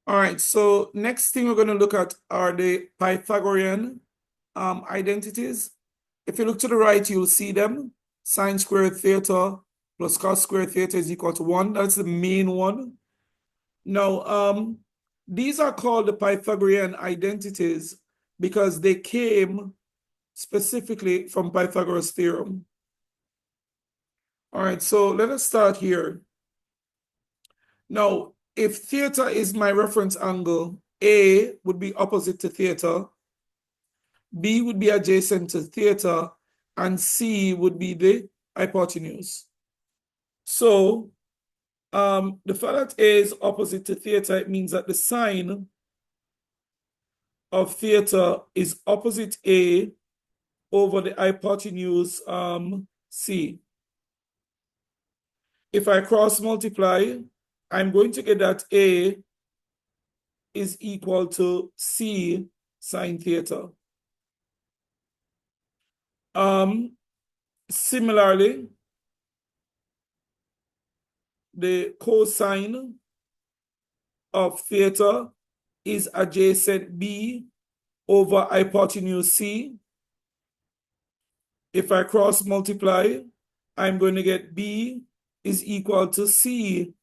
All right, so next thing we're going to look at are the Pythagorean identities. If you look to the right, you'll see them. Sine squared theta plus cos squared theta is equal to 1. That's the main one. Now, these are called the Pythagorean identities because they came specifically from Pythagoras' theorem. All right, so let us start here. Now, if theta is my reference angle, A would be opposite to theta, B would be adjacent to theta, and C would be the hypotenuse. So, the fact that A is opposite to theta, it means that the sine of theta is opposite A over the hypotenuse C. If I cross multiply, I'm going to get that A is equal to C sine theta. Similarly, the cosine of theta is adjacent B over hypotenuse C. If I cross multiply, I'm going to get B is equal to C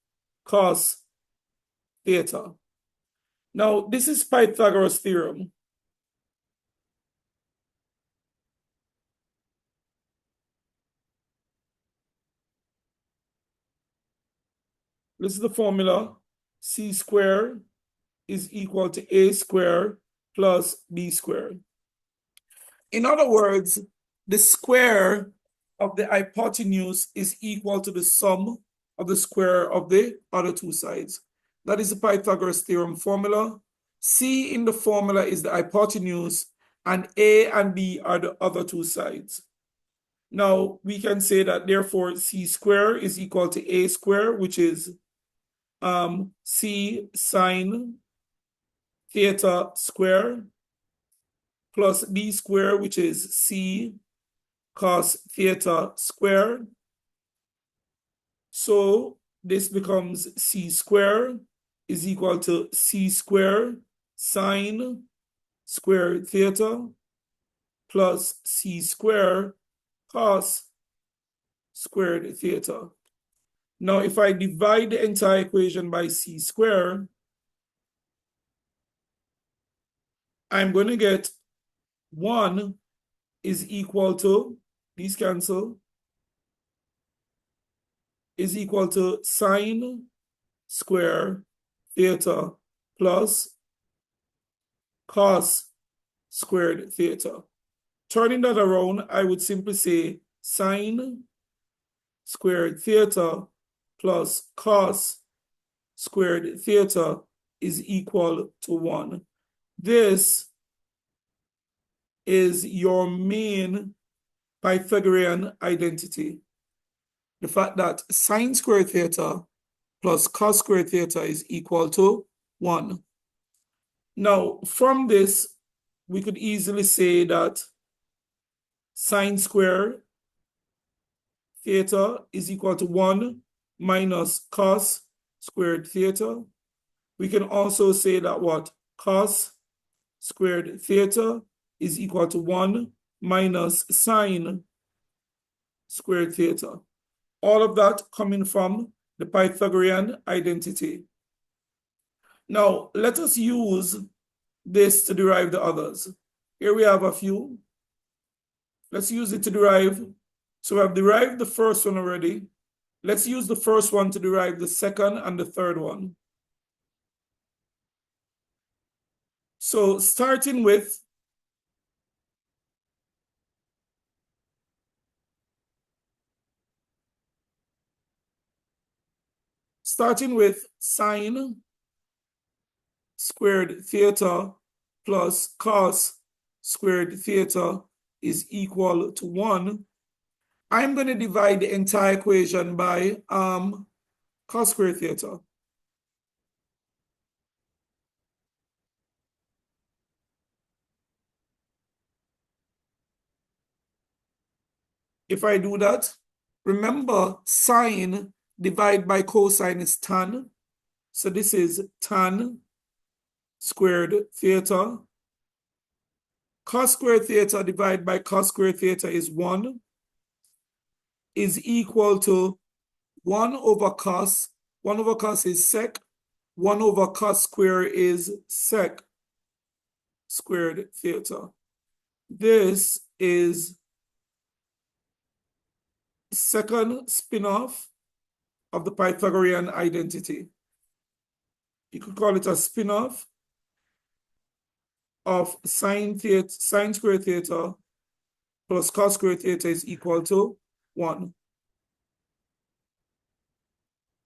cos theta. Now, this is Pythagoras' theorem. This is the formula. C squared is equal to A squared plus B squared. In other words, the square of the hypotenuse is equal to the sum of the square of the other two sides. That is the Pythagoras theorem formula. C in the formula is the hypotenuse, and A and B are the other two sides. Now, we can say that therefore C squared is equal to A squared, which is C sine theta squared, plus B squared, which is C cos theta squared. So this becomes C squared is equal to C squared sine squared theta plus C squared cos squared theta. Now, if I divide the entire equation by C squared, I'm going to get 1 is equal to, these cancel, is equal to sine square theta plus cos squared theta. Turning that around, I would simply say sine squared theta plus cos squared theta is equal to 1. This is your main Pythagorean identity. The fact that sine squared theta plus cos squared theta is equal to 1. Now, from this, we could easily say that sine squared theta is equal to 1 minus cos squared theta. We can also say that what? Cos squared theta is equal to 1 minus sine squared theta. All of that coming from the Pythagorean identity. Now, let us use this to derive the others. Here we have a few. Let's use it to derive. So we have derived the first one already. Let's use the first one to derive the second and the third one. So starting with sine squared theta plus cos squared theta is equal to 1. I'm going to divide the entire equation by cos squared theta. If I do that, remember sine divided by cosine is tan. So this is tan squared theta. Cos squared theta divided by cos squared theta is 1, is equal to 1 over cos. 1 over cos is sec. 1 over cos squared is sec squared theta. This is second spin-off of the Pythagorean identity. You could call it a spin-off of sine squared theta plus cos squared theta is equal to 1.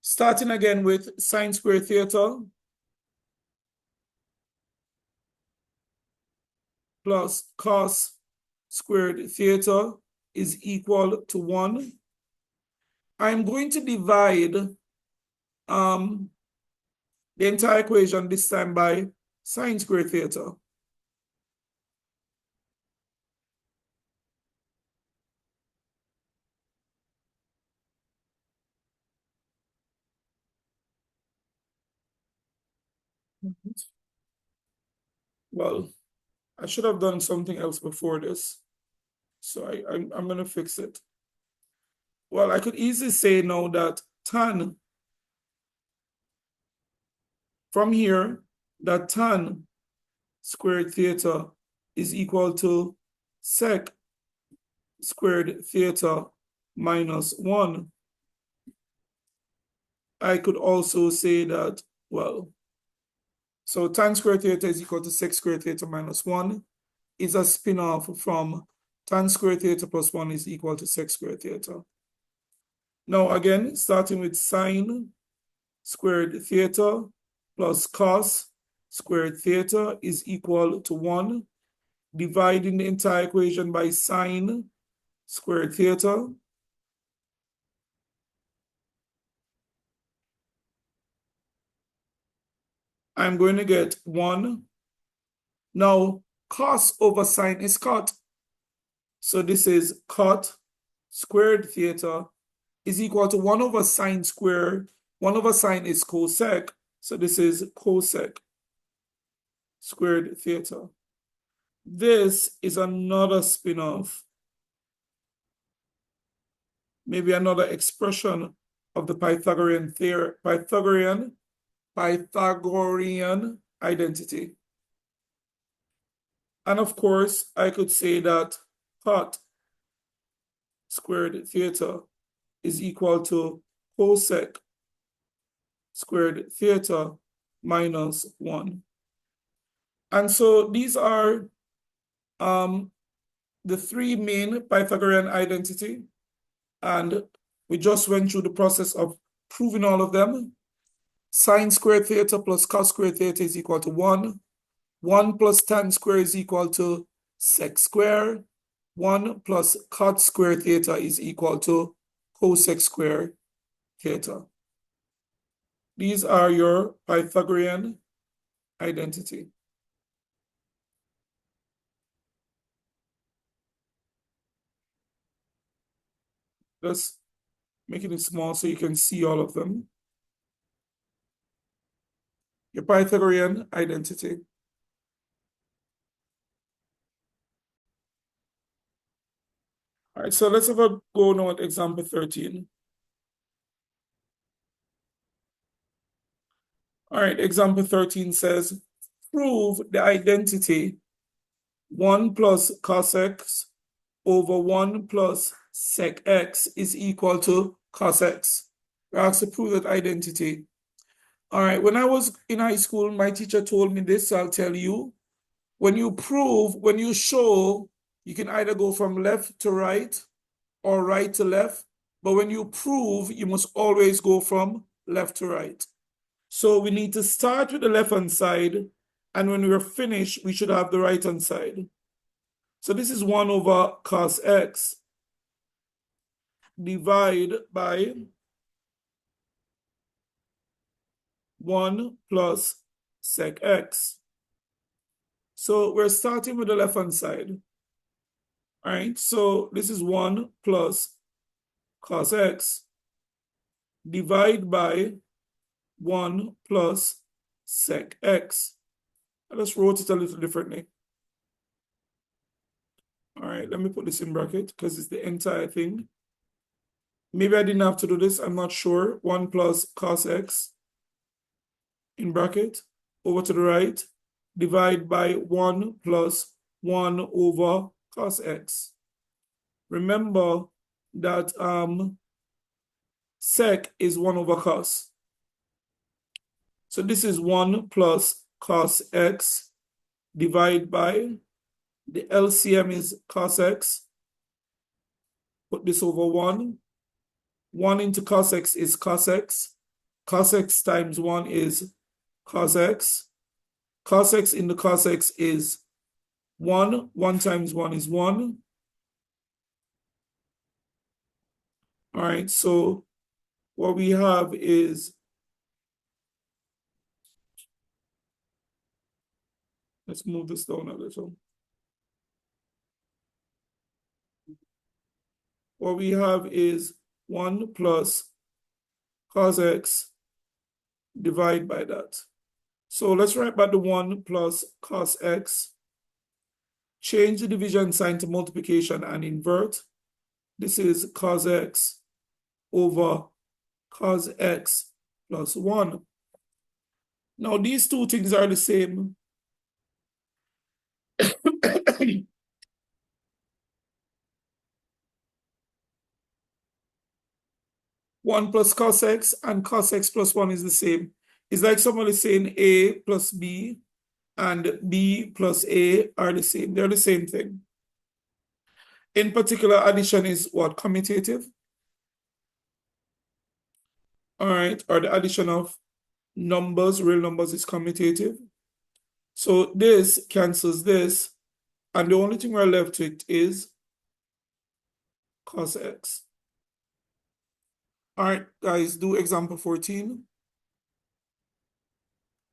Starting again with sine squared theta plus cos squared theta is equal to 1. I'm going to divide the entire equation this time by sine squared theta. Well, I should have done something else before this. So I'm going to fix it. Well, I could easily say now that tan, from here, that tan squared theta is equal to sec squared theta minus 1. I could also say that, well, so tan squared theta is equal to sec squared theta minus 1 is a spin-off from tan squared theta plus 1 is equal to sec squared theta. Now again, starting with sine squared theta plus cos squared theta is equal to 1, dividing the entire equation by sine squared theta. I'm going to get 1. Now, cos over sine is cot. So this is cot squared theta is equal to 1 over sine squared. 1 over sine is cosec. So this is cosec squared theta. This is another spin-off, maybe another expression of the Pythagorean theory, Pythagorean identity. And of course, I could say that cot squared theta is equal to cosec squared theta minus 1. And so these are the three main Pythagorean identity. And we just went through the process of proving all of them. Sine squared theta plus cos squared theta is equal to 1. 1 plus tan squared is equal to sec squared. 1 plus cot squared theta is equal to cosec squared theta. These are your Pythagorean identity. Just making it small so you can see all of them. Your Pythagorean identity. All right, so let's have a go now at example 13. All right, example 13 says, prove the identity 1 plus cos x over 1 plus sec x is equal to cos x. We're asked to prove that identity. All right, when I was in high school, my teacher told me this, so I'll tell you. When you prove, when you show, you can either go from left to right or right to left. But when you prove, you must always go from left to right. So we need to start with the left-hand side, and when we're finished, we should have the right-hand side. So this is 1 over cos x divide by 1 plus sec x. So we're starting with the left-hand side. All right, so this is 1 plus cos x divide by 1 plus sec x. I just wrote it a little differently. All right, let me put this in bracket because it's the entire thing. Maybe I didn't have to do this, I'm not sure. 1 plus cos x in bracket, over to the right, divide by 1 plus 1 over cos x. Remember that sec is 1 over cos. So this is 1 plus cos x divided by, the LCM is cos x. Put this over 1. 1 into cos x is cos x. Cos x times 1 is cos x. Cos x into cos x is 1. 1 times 1 is 1. All right, so what we have is, let's move this down a little. What we have is 1 plus cos x divided by that. So let's write back the 1 plus cos x. Change the division sign to multiplication and invert. This is cos x over cos x plus 1. Now these two things are the same. 1 plus cos x and cos x plus 1 is the same. It's like somebody saying a plus b and b plus a are the same. They're the same thing. In particular, addition is what? Commutative. All right, or the addition of numbers, real numbers, is commutative. So this cancels this, and the only thing we're left with is cos x. All right, guys, do example 14.